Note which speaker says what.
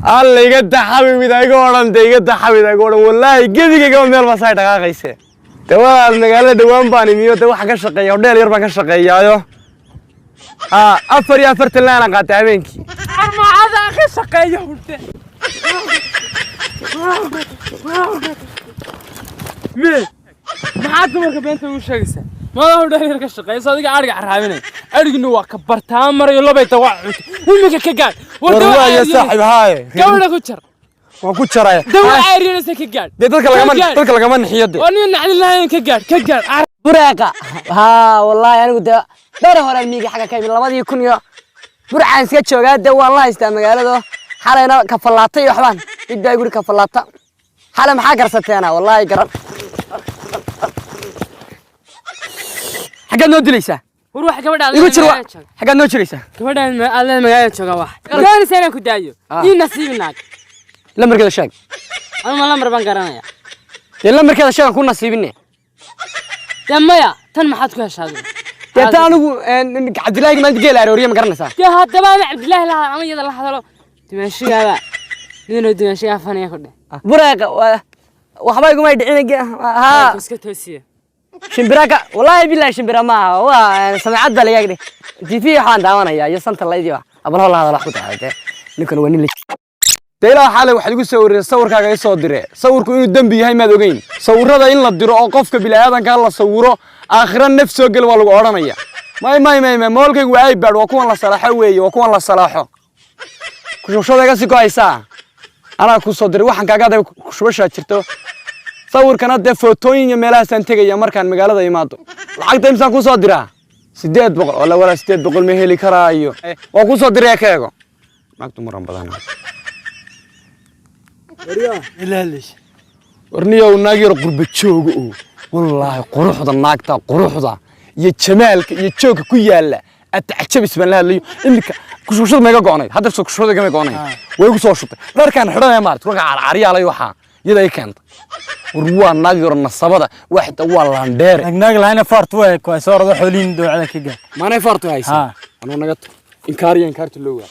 Speaker 1: الله يقطع حبيبي ده يقولن ده يقطع حبيبي ده يقولن والله جدي كم ميل مسايد قاقيسه توا المقالة دوام باني ميو توا حاجة شقية وديل يربع كشقية أيوه أفر يا فرت اللي أنا قاطع عينكي
Speaker 2: أما هذا كشقية وديل مين maxaad marka beenta u sheegaysaa ma dheer ka shaqeeyay adiga ariga carraabinay arignu waa ka bartaan marayo labayta waa cunto imika ka gaad
Speaker 1: warwa ya saaxib haay
Speaker 2: gabadha ku jar
Speaker 1: waa ku jaray
Speaker 2: dawa ariinaysa ka gaad
Speaker 1: dadka laga manxiyade
Speaker 2: oo nin naxdin lahayn ka gaad
Speaker 3: buraaqa ha wallahi anigu dheer hore miigi xaga ka yimid 2000 burcaan iska joogaa de waan la haystaa magaalada xalayna ka falaatay waxbaan iddaa guri ka falaata xalay maxaa garsateena wallahi garan حاجة نودليسا
Speaker 2: وروح كبر على
Speaker 3: يقول شروع حاجة نودليسا
Speaker 2: كبر على المجال شو واحد كان سنة كدايو دي نصيب هناك
Speaker 3: لما كذا شاق
Speaker 2: أنا ما لما ربنا قرانا
Speaker 3: يا لما كذا شاق كنا نصيبني
Speaker 2: لما يا تن ما حد كهش هذا
Speaker 3: يا تانو عبد الله ما تقول أرورية ما قرنا صح
Speaker 2: يا هذا ما عبد الله لا أنا يلا هذا تمشي هذا لينو تمشي أفني كده
Speaker 3: براك وحبايكم ما يدعين ها
Speaker 2: اسكت هسيه
Speaker 3: شمبراكا والله بالله شمبرا ما هو سمعت بالي يقدر في حان داوانا يا سنت الله يديوا ابل والله هذا راح كتاعته ninkan waa nin
Speaker 1: deela xalay waxa lagu soo wareeyay sawirkaaga ay soo diray sawirku inuu dambi yahay maad ogeyn sawirada in la diro oo qofka bilaadanka la sawiro aakhira nafs soo gal waa lagu oranaya may moolkaygu waa iPad waa kuwan la salaaxo weeye waa kuwan la salaaxo ku shoodaga si go'aysa ana ku soo diray waxan kaaga aday ku shubasha jirto sawirkan hadda footooyin iyo meelaha san tagaya markaan magaalada imaado lacagta imsaan ku soo diraa 800 wala 800 ma heli karaayo waa ku soo diray keego maagtu maran badan
Speaker 2: wariya ilaalis
Speaker 1: warniyo naagir qurba joogo wallahi quruxda naagta quruxda iyo jamaalka iyo joogka ku yaala atacjab isbanaad leeyo imika ku shuushada meega go'onay hadda soo shuushada kama go'onay way ku soo shubtay dharkan xidhanay maartay ruuxa carcariyaalay waxa yada ay keentay warwaa naagir nasabada waxda waa laandheer
Speaker 4: naag lahayn fartu way ku soo rado xooliin dowlada ka gaa
Speaker 1: maana fartu haysa anoo naga inkaarta loo waa